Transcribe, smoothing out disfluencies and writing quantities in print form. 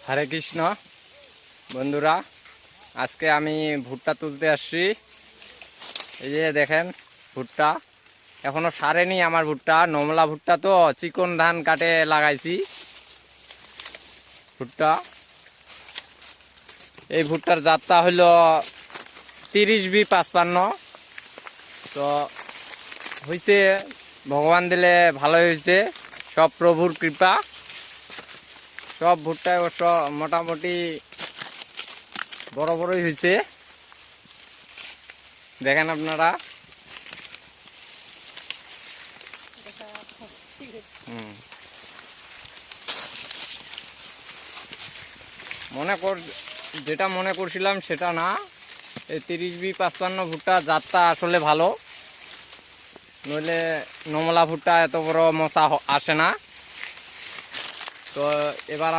হরে কৃষ্ণ বন্ধুরা, আজকে আমি ভুট্টা তুলতে আসছি। এই যে দেখেন ভুট্টা এখনো সারেনি আমার ভুট্টা, নমলা ভুট্টা তো চিকন ধান কাটে লাগাইছি ভুট্টা। এই ভুট্টার জাতটা হলো 30B55। তো হয়েছে, ভগবান দিলে ভালোই হয়েছে, সব প্রভুর কৃপা। সব ভুট্টায় অবশ্য মোটামুটি বড় বড়ই হয়েছে, দেখেন আপনারা। যেটা মনে করছিলাম সেটা না। এই 30B55 ভুট্টা জাতটা আসলে ভালো, নইলে নমলা ভুট্টা এত বড় মশা আসে না। তো এবার